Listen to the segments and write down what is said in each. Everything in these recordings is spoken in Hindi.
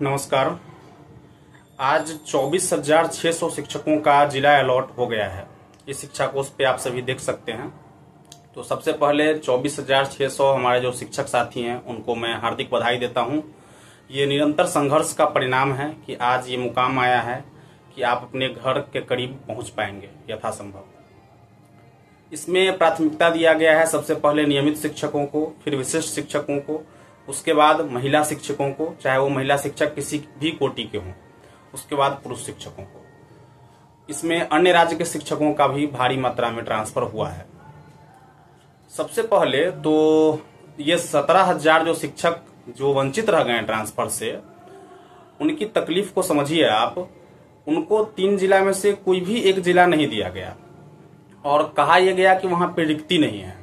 नमस्कार। आज 24,600 शिक्षकों का जिला अलॉट हो गया है। इस शिक्षा कोष पे आप सभी देख सकते हैं। तो सबसे पहले 24,600 हमारे जो शिक्षक साथी हैं उनको मैं हार्दिक बधाई देता हूं। ये निरंतर संघर्ष का परिणाम है कि आज ये मुकाम आया है कि आप अपने घर के करीब पहुंच पाएंगे यथासंभव। इसमें प्राथमिकता दिया गया है सबसे पहले नियमित शिक्षकों को, फिर विशिष्ट शिक्षकों को, उसके बाद महिला शिक्षकों को, चाहे वो महिला शिक्षक किसी भी कोटि के हों, उसके बाद पुरुष शिक्षकों को। इसमें अन्य राज्य के शिक्षकों का भी भारी मात्रा में ट्रांसफर हुआ है। सबसे पहले तो ये 17,000 जो शिक्षक जो वंचित रह गए हैं ट्रांसफर से, उनकी तकलीफ को समझिए आप। उनको 3 जिला में से कोई भी एक जिला नहीं दिया गया और कहा यह गया कि वहां पे रिक्ति नहीं है।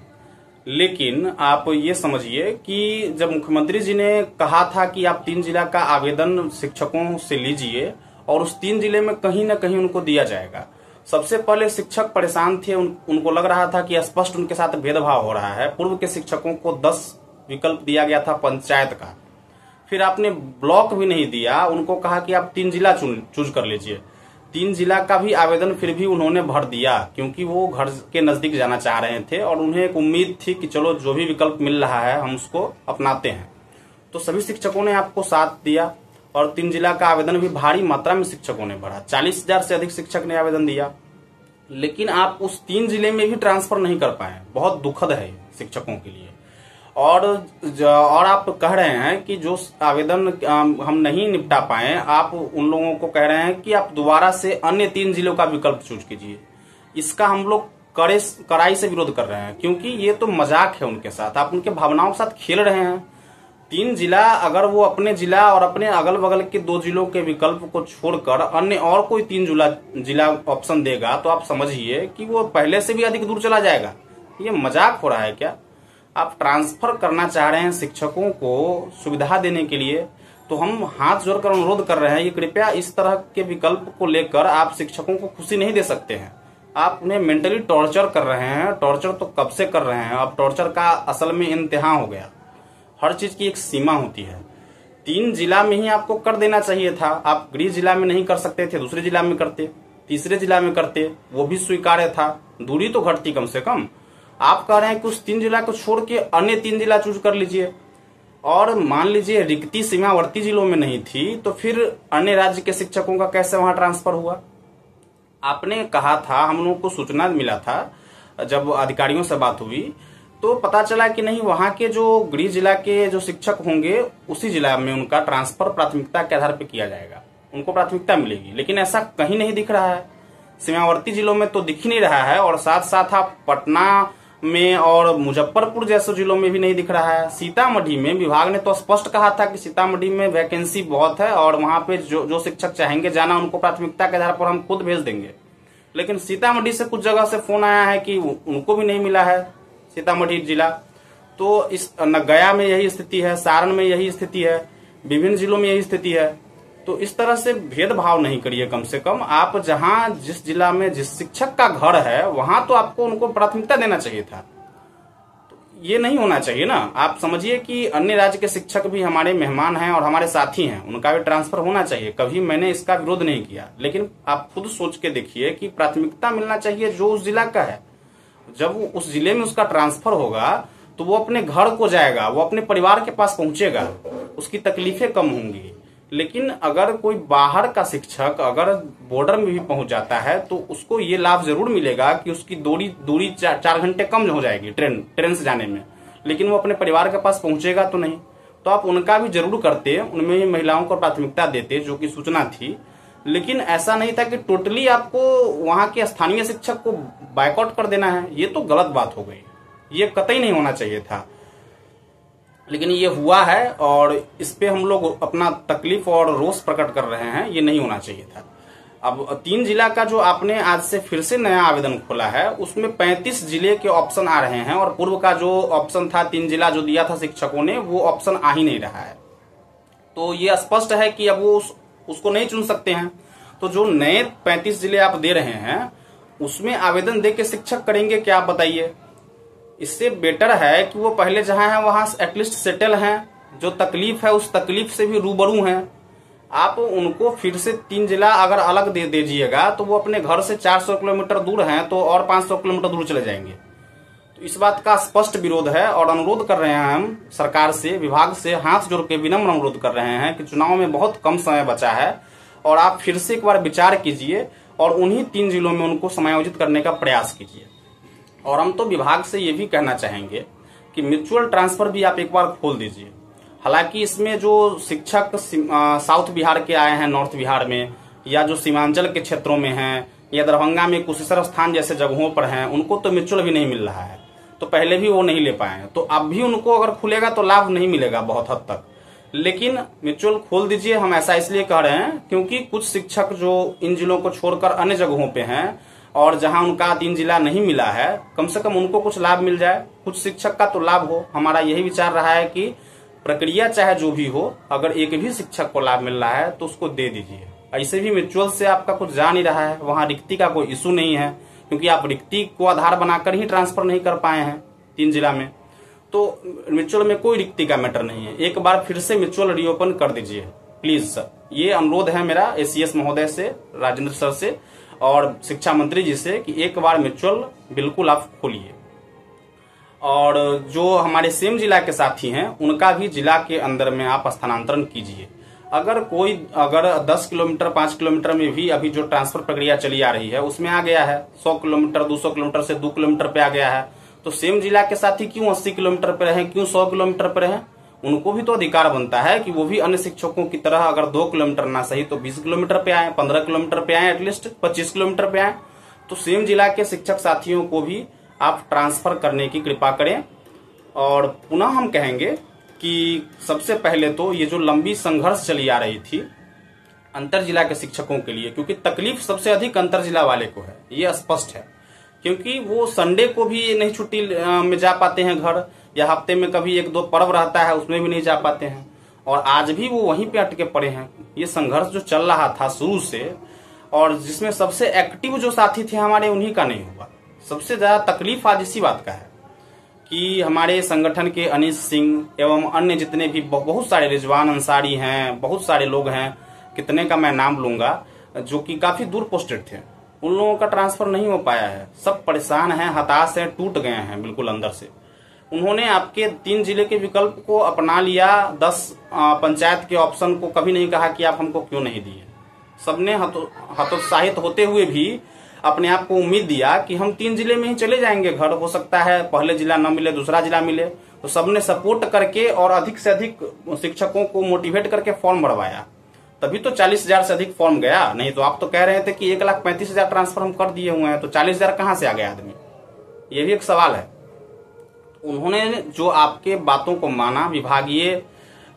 लेकिन आप ये समझिए कि जब मुख्यमंत्री जी ने कहा था कि आप 3 जिला का आवेदन शिक्षकों से लीजिए और उस 3 जिले में कहीं ना कहीं उनको दिया जाएगा, सबसे पहले शिक्षक परेशान थे। उनको लग रहा था कि स्पष्ट उनके साथ भेदभाव हो रहा है। पूर्व के शिक्षकों को 10 विकल्प दिया गया था पंचायत का, फिर आपने ब्लॉक भी नहीं दिया, उनको कहा कि आप 3 जिला चूज कर लीजिए। 3 जिला का भी आवेदन फिर भी उन्होंने भर दिया क्योंकि वो घर के नजदीक जाना चाह रहे थे और उन्हें एक उम्मीद थी कि चलो जो भी विकल्प मिल रहा है हम उसको अपनाते हैं। तो सभी शिक्षकों ने आपको साथ दिया और 3 जिला का आवेदन भी भारी मात्रा में शिक्षकों ने भरा। 40,000 से अधिक शिक्षक ने आवेदन दिया, लेकिन आप उस 3 जिले में भी ट्रांसफर नहीं कर पाए। बहुत दुखद है शिक्षकों के लिए। और आप कह रहे हैं कि जो आवेदन हम नहीं निपटा पाए, आप उन लोगों को कह रहे हैं कि आप दोबारा से अन्य 3 जिलों का विकल्प चूज कीजिए। इसका हम लोग कड़ाई से विरोध कर रहे हैं क्योंकि ये तो मजाक है उनके साथ। आप उनके भावनाओं के साथ खेल रहे हैं। 3 जिला, अगर वो अपने जिला और अपने अगल बगल के 2 जिलों के विकल्प को छोड़कर अन्य और कोई 3 जिला ऑप्शन देगा तो आप समझिए कि वो पहले से भी अधिक दूर चला जाएगा। ये मजाक हो रहा है क्या? आप ट्रांसफर करना चाह रहे हैं शिक्षकों को सुविधा देने के लिए, तो हम हाथ जोड़कर अनुरोध कर रहे हैं कि कृपया इस तरह के विकल्प को लेकर आप शिक्षकों को खुशी नहीं दे सकते हैं। आप उन्हें मेंटली टॉर्चर कर रहे हैं। टॉर्चर तो कब से कर रहे हैं, अब टॉर्चर का असल में इंतहा हो गया। हर चीज की एक सीमा होती है। 3 जिला में ही आपको कर देना चाहिए था। आप गृह जिला में नहीं कर सकते थे, दूसरे जिला में करते, तीसरे जिला में करते, वो भी स्वीकार्य था। दूरी तो घटती कम से कम। आप कह रहे हैं कि उस 3 जिला को छोड़ के अन्य 3 जिला चूज कर लीजिए। और मान लीजिए रिक्ति सीमावर्ती जिलों में नहीं थी तो फिर अन्य राज्य के शिक्षकों का कैसे वहां ट्रांसफर हुआ? आपने कहा था, हम लोगों को सूचना मिला था, जब अधिकारियों से बात हुई तो पता चला कि नहीं, वहां के जो गृह जिला के जो शिक्षक होंगे उसी जिला में उनका ट्रांसफर प्राथमिकता के आधार पर किया जाएगा, उनको प्राथमिकता मिलेगी। लेकिन ऐसा कहीं नहीं दिख रहा है। सीमावर्ती जिलों में तो दिख ही नहीं रहा है और साथ साथ आप पटना में और मुजफ्फरपुर जैसे जिलों में भी नहीं दिख रहा है। सीतामढ़ी में विभाग ने तो स्पष्ट कहा था कि सीतामढ़ी में वैकेंसी बहुत है और वहां पे जो शिक्षक चाहेंगे जाना उनको प्राथमिकता के आधार पर हम खुद भेज देंगे। लेकिन सीतामढ़ी से कुछ जगह से फोन आया है कि उनको भी नहीं मिला है सीतामढ़ी जिला। तो इस गया में यही स्थिति है, सारण में यही स्थिति है, विभिन्न जिलों में यही स्थिति है। तो इस तरह से भेदभाव नहीं करिए। कम से कम आप जहां जिस जिला में जिस शिक्षक का घर है वहां तो आपको उनको प्राथमिकता देना चाहिए था। तो ये नहीं होना चाहिए ना। आप समझिए कि अन्य राज्य के शिक्षक भी हमारे मेहमान हैं और हमारे साथी हैं, उनका भी ट्रांसफर होना चाहिए। कभी मैंने इसका विरोध नहीं किया, लेकिन आप खुद सोच के देखिए कि प्राथमिकता मिलना चाहिए जो उस जिला का है। जब वो उस जिले में उसका ट्रांसफर होगा तो वो अपने घर को जाएगा, वो अपने परिवार के पास पहुंचेगा, उसकी तकलीफें कम होंगी। लेकिन अगर कोई बाहर का शिक्षक अगर बॉर्डर में भी पहुंच जाता है तो उसको ये लाभ जरूर मिलेगा कि उसकी दूरी 4 घंटे कम हो जाएगी ट्रेन से जाने में, लेकिन वो अपने परिवार के पास पहुंचेगा तो नहीं। तो आप उनका भी जरूर करते, उनमें महिलाओं को प्राथमिकता देते जो कि सूचना थी। लेकिन ऐसा नहीं था कि टोटली आपको वहां के स्थानीय शिक्षक को बायकॉट कर देना है। ये तो गलत बात हो गई, ये कतई नहीं होना चाहिए था। लेकिन ये हुआ है और इस पे हम लोग अपना तकलीफ और रोष प्रकट कर रहे हैं। ये नहीं होना चाहिए था। अब 3 जिला का जो आपने आज से फिर से नया आवेदन खोला है उसमें 35 जिले के ऑप्शन आ रहे हैं और पूर्व का जो ऑप्शन था 3 जिला जो दिया था शिक्षकों ने, वो ऑप्शन आ ही नहीं रहा है। तो ये स्पष्ट है कि अब वो उसको नहीं चुन सकते हैं। तो जो नए 35 जिले आप दे रहे हैं उसमें आवेदन दे के शिक्षक करेंगे क्या, आप बताइए? इससे बेटर है कि वो पहले जहां है वहां एटलीस्ट सेटल हैं, जो तकलीफ है उस तकलीफ से भी रूबरू हैं। आप उनको फिर से 3 जिला अगर अलग दे दीजिएगा तो वो अपने घर से 400 किलोमीटर दूर हैं तो और 500 किलोमीटर दूर चले जाएंगे। तो इस बात का स्पष्ट विरोध है और अनुरोध कर रहे हैं हम सरकार से, विभाग से हाथ जोड़ के विनम्र अनुरोध कर रहे हैं कि चुनाव में बहुत कम समय बचा है और आप फिर से एक बार विचार कीजिए और उन्हीं 3 जिलों में उनको समायोजित करने का प्रयास कीजिए। और हम तो विभाग से ये भी कहना चाहेंगे कि म्यूचुअल ट्रांसफर भी आप एक बार खोल दीजिए। हालांकि इसमें जो शिक्षक साउथ बिहार के आए हैं, नॉर्थ बिहार में, या जो सीमांचल के क्षेत्रों में हैं, या दरभंगा में कुशेश्वर स्थान जैसे जगहों पर हैं, उनको तो म्यूचुअल भी नहीं मिल रहा है, तो पहले भी वो नहीं ले पाए हैं। तो अब भी उनको अगर खुलेगा तो लाभ नहीं मिलेगा बहुत हद तक, लेकिन म्यूचुअल खोल दीजिए। हम ऐसा इसलिए कह रहे हैं क्योंकि कुछ शिक्षक जो इन जिलों को छोड़कर अन्य जगहों पे हैं और जहां उनका 3 जिला नहीं मिला है, कम से कम उनको कुछ लाभ मिल जाए, कुछ शिक्षक का तो लाभ हो। हमारा यही विचार रहा है कि प्रक्रिया चाहे जो भी हो, अगर एक भी शिक्षक को लाभ मिल रहा है तो उसको दे दीजिए। ऐसे भी म्यूचुअल से आपका कुछ जा नहीं रहा है, वहां रिक्ति का कोई इशू नहीं है, क्योंकि आप रिक्ति को आधार बनाकर ही ट्रांसफर नहीं कर पाए हैं 3 जिला में, तो म्यूचुअल में कोई रिक्ति का मैटर नहीं है। एक बार फिर से म्यूचुअल रीओपन कर दीजिए प्लीज सर, ये अनुरोध है मेरा एसीएस महोदय से, राजेंद्र सर से और शिक्षा मंत्री जी से कि एक बार म्यूचुअल बिल्कुल आप खोलिए। और जो हमारे सेम जिला के साथी हैं उनका भी जिला के अंदर में आप स्थानांतरण कीजिए। अगर 10 किलोमीटर 5 किलोमीटर में भी अभी जो ट्रांसफर प्रक्रिया चली आ रही है उसमें आ गया है, 100 किलोमीटर 200 किलोमीटर से 2 किलोमीटर पे आ गया है, तो सेम जिला के साथी क्यों 80 किलोमीटर पे रहे, क्यों 100 किलोमीटर पे रहे? उनको भी तो अधिकार बनता है कि वो भी अन्य शिक्षकों की तरह अगर 2 किलोमीटर ना सही तो 20 किलोमीटर पे आए, 15 किलोमीटर पे आए, एटलीस्ट 25 किलोमीटर पे आए। तो सेम जिला के शिक्षक साथियों को भी आप ट्रांसफर करने की कृपा करें। और पुनः हम कहेंगे कि सबसे पहले तो ये जो लंबी संघर्ष चली आ रही थी अंतर जिला के शिक्षकों के लिए, क्योंकि तकलीफ सबसे अधिक अंतर जिला वाले को है, ये स्पष्ट है, क्योंकि वो संडे को भी नहीं छुट्टी में जा पाते हैं घर, या हफ्ते में कभी 1-2 पर्व रहता है उसमें भी नहीं जा पाते हैं, और आज भी वो वहीं पे अटके पड़े हैं। ये संघर्ष जो चल रहा था शुरू से और जिसमें सबसे एक्टिव जो साथी थे हमारे, उन्हीं का नहीं हुआ। सबसे ज्यादा तकलीफ आज इसी बात का है कि हमारे संगठन के अनीश सिंह एवं अन्य जितने भी बहुत सारे रिजवान अंसारी हैं, बहुत सारे लोग हैं, कितने का मैं नाम लूंगा, जो कि काफी दूर पोस्टेड थे, उन लोगों का ट्रांसफर नहीं हो पाया है। सब परेशान हैं, हताश हैं, टूट गए हैं बिल्कुल अंदर से। उन्होंने आपके 3 जिले के विकल्प को अपना लिया, 10 पंचायत के ऑप्शन को कभी नहीं कहा कि आप हमको क्यों नहीं दिए। सबने हतोत्साहित होते हुए भी अपने आप को उम्मीद दिया कि हम 3 जिले में ही चले जाएंगे घर, हो सकता है पहले जिला न मिले दूसरा जिला मिले। तो सबने सपोर्ट करके और अधिक से अधिक शिक्षकों को मोटिवेट करके फॉर्म भरवाया, तभी तो 40,000 से अधिक फॉर्म गया। नहीं तो आप तो कह रहे थे कि 1,35,000 ट्रांसफर हम कर दिए हुए हैं, तो 40,000 कहां से आ गया आदमी? ये भी एक सवाल है। उन्होंने जो आपके बातों को माना, विभागीय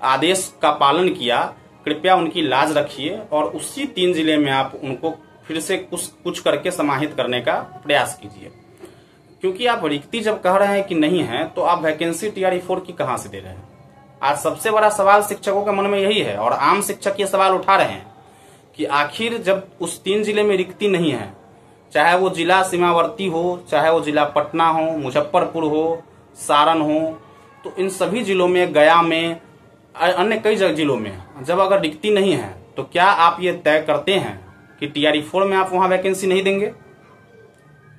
आदेश का पालन किया, कृपया उनकी लाज रखिए और उसी 3 जिले में आप उनको फिर से कुछ करके समाहित करने का प्रयास कीजिए। क्योंकि आप रिक्ति जब कह रहे हैं कि नहीं है, तो आप वैकेंसी TRE4 की कहां से दे रहे हैं? आज सबसे बड़ा सवाल शिक्षकों के मन में यही है और आम शिक्षक ये सवाल उठा रहे हैं कि आखिर जब उस 3 जिले में रिक्ति नहीं है, चाहे वो जिला सीमावर्ती हो, चाहे वो जिला पटना हो, मुजफ्फरपुर हो, सारण हो, तो इन सभी जिलों में, गया में, अन्य कई जिलों में जब अगर रिक्ति नहीं है, तो क्या आप ये तय करते हैं कि TRE4 में आप वहां वैकेंसी नहीं देंगे?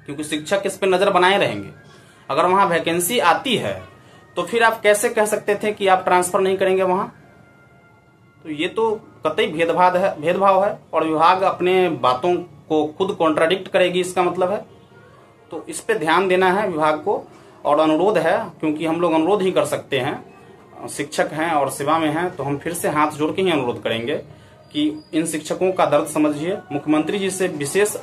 क्योंकि शिक्षक इस पे नजर बनाए रहेंगे। अगर वहां वैकेंसी आती है तो फिर आप कैसे कह सकते थे कि आप ट्रांसफर नहीं करेंगे वहां? तो ये तो कतई भेदभाव है और विभाग अपने बातों को खुद कॉन्ट्राडिक्ट करेगी, इसका मतलब है। तो इस पे ध्यान देना है विभाग को। और अनुरोध है, क्योंकि हम लोग अनुरोध ही कर सकते हैं, शिक्षक हैं और सेवा में हैं, तो हम फिर से हाथ जोड़ के ही अनुरोध करेंगे कि इन शिक्षकों का दर्द समझिए। मुख्यमंत्री जी से विशेष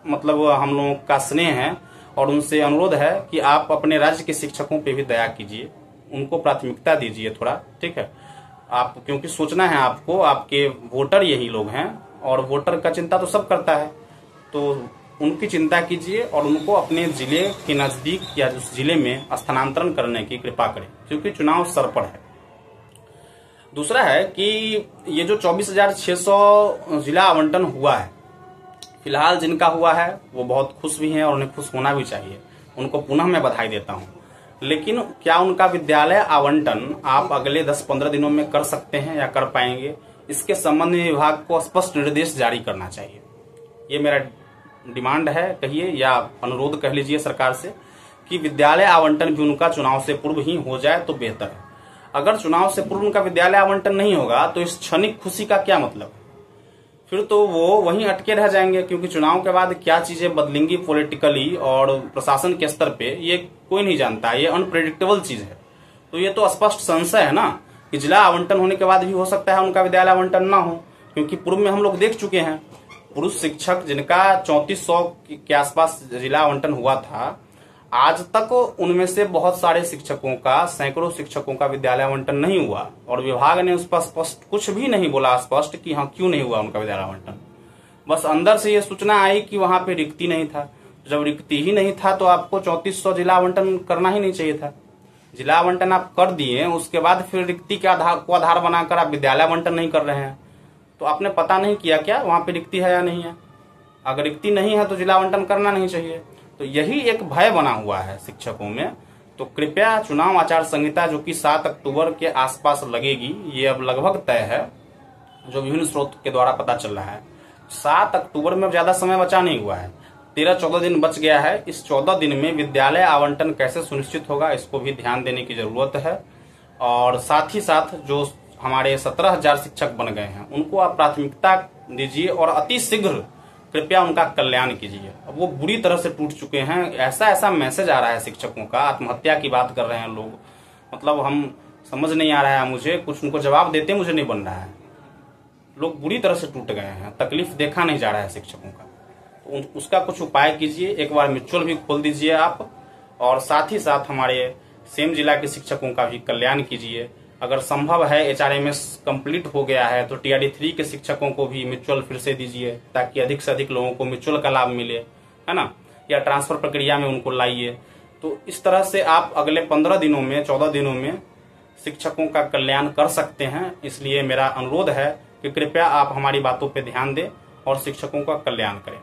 मतलब हम लोगों का स्नेह है और उनसे अनुरोध है कि आप अपने राज्य के शिक्षकों पे भी दया कीजिए, उनको प्राथमिकता दीजिए थोड़ा, ठीक है? आप क्योंकि सोचना है आपको, आपके वोटर यही लोग हैं और वोटर का चिंता तो सब करता है, तो उनकी चिंता कीजिए और उनको अपने जिले के नजदीक या उस जिले में स्थानांतरण करने की कृपा करें, क्योंकि चुनाव सर पर है। दूसरा है कि ये जो 24,600 जिला आवंटन हुआ है, फिलहाल जिनका हुआ है वो बहुत खुश भी हैं और उन्हें खुश होना भी चाहिए, उनको पुनः मैं बधाई देता हूं। लेकिन क्या उनका विद्यालय आवंटन आप अगले 10-15 दिनों में कर सकते हैं या कर पाएंगे? इसके संबंध में विभाग को स्पष्ट निर्देश जारी करना चाहिए। ये मेरा डिमांड है, कहिए, या अनुरोध कह लीजिए सरकार से, कि विद्यालय आवंटन भी उनका चुनाव से पूर्व ही हो जाए तो बेहतर है। अगर चुनाव से पूर्व उनका विद्यालय आवंटन नहीं होगा तो इस क्षणिक खुशी का क्या मतलब? फिर तो वो वहीं अटके रह जाएंगे, क्योंकि चुनाव के बाद क्या चीजें बदलेंगी पॉलिटिकली और प्रशासन के स्तर पे, ये कोई नहीं जानता। ये अनप्रेडिक्टेबल चीज है। तो ये तो स्पष्ट संशय है ना कि जिला आवंटन होने के बाद भी हो सकता है उनका विद्यालय आवंटन ना हो, क्योंकि पूर्व में हम लोग देख चुके हैं पुरुष शिक्षक जिनका 3400 के आसपास जिला आवंटन हुआ था, आज तक उनमें से बहुत सारे शिक्षकों का, सैकड़ों शिक्षकों का विद्यालय आवंटन नहीं हुआ, और विभाग ने उस पर स्पष्ट कुछ भी नहीं बोला स्पष्ट कि हाँ क्यों नहीं हुआ उनका विद्यालय आवंटन। बस अंदर से ये सूचना आई कि वहां पे रिक्ति नहीं था। जब रिक्ति ही नहीं था तो आपको 3400 जिला आवंटन करना ही नहीं चाहिए था। जिला आवंटन आप कर दिए, उसके बाद फिर रिक्ति के आधार बनाकर आप विद्यालय आवंटन नहीं कर रहे हैं, तो आपने पता नहीं किया क्या वहां पे रिक्ति है या नहीं है? अगर रिक्ति नहीं है तो जिला आवंटन करना नहीं चाहिए। तो यही एक भय बना हुआ है शिक्षकों में। तो कृपया चुनाव आचार संहिता जो कि 7 अक्टूबर के आसपास लगेगी, ये अब लगभग तय है, जो विभिन्न स्रोत के द्वारा पता चल रहा है। 7 अक्टूबर में ज्यादा समय बचा नहीं हुआ है, 13-14 दिन बच गया है। इस 14 दिन में विद्यालय आवंटन कैसे सुनिश्चित होगा, इसको भी ध्यान देने की जरूरत है। और साथ ही साथ जो हमारे 17,000 शिक्षक बन गए हैं उनको आप प्राथमिकता दीजिए और अति शीघ्र कृपया उनका कल्याण कीजिए। अब वो बुरी तरह से टूट चुके हैं। ऐसा मैसेज आ रहा है शिक्षकों का, आत्महत्या की बात कर रहे हैं लोग। मतलब हम समझ नहीं आ रहा है मुझे, कुछ उनको जवाब देते मुझे नहीं बन रहा है। लोग बुरी तरह से टूट गए हैं, तकलीफ देखा नहीं जा रहा है शिक्षकों का। तो उसका कुछ उपाय कीजिए। एक बार म्यूचुअल भी खोल दीजिए आप, और साथ ही साथ हमारे सेम जिला के शिक्षकों का भी कल्याण कीजिए। अगर संभव है HRMS कंप्लीट हो गया है तो TRD 3 के शिक्षकों को भी म्यूचुअल फिर से दीजिए, ताकि अधिक से अधिक लोगों को म्यूचुअल का लाभ मिले, है ना, या ट्रांसफर प्रक्रिया में उनको लाइए। तो इस तरह से आप अगले 15 दिनों में, 14 दिनों में शिक्षकों का कल्याण कर सकते हैं। इसलिए मेरा अनुरोध है कि कृपया आप हमारी बातों पर ध्यान दें और शिक्षकों का कल्याण करें।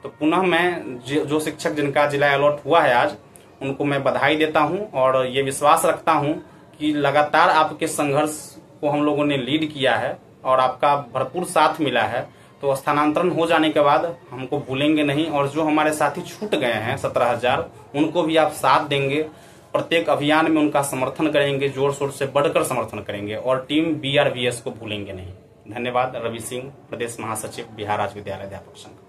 तो पुनः मैं जो शिक्षक जिनका जिला अलॉट हुआ है आज, उनको मैं बधाई देता हूं और ये विश्वास रखता हूं कि लगातार आपके संघर्ष को हम लोगों ने लीड किया है और आपका भरपूर साथ मिला है। तो स्थानांतरण हो जाने के बाद हमको भूलेंगे नहीं, और जो हमारे साथी छूट गए हैं 17,000, उनको भी आप साथ देंगे। प्रत्येक अभियान में उनका समर्थन करेंगे, जोर शोर से बढ़कर समर्थन करेंगे, और टीम BRVS को भूलेंगे नहीं। धन्यवाद। रवि सिंह, प्रदेश महासचिव, बिहार राज्य विद्यालय अध्यापक संघ।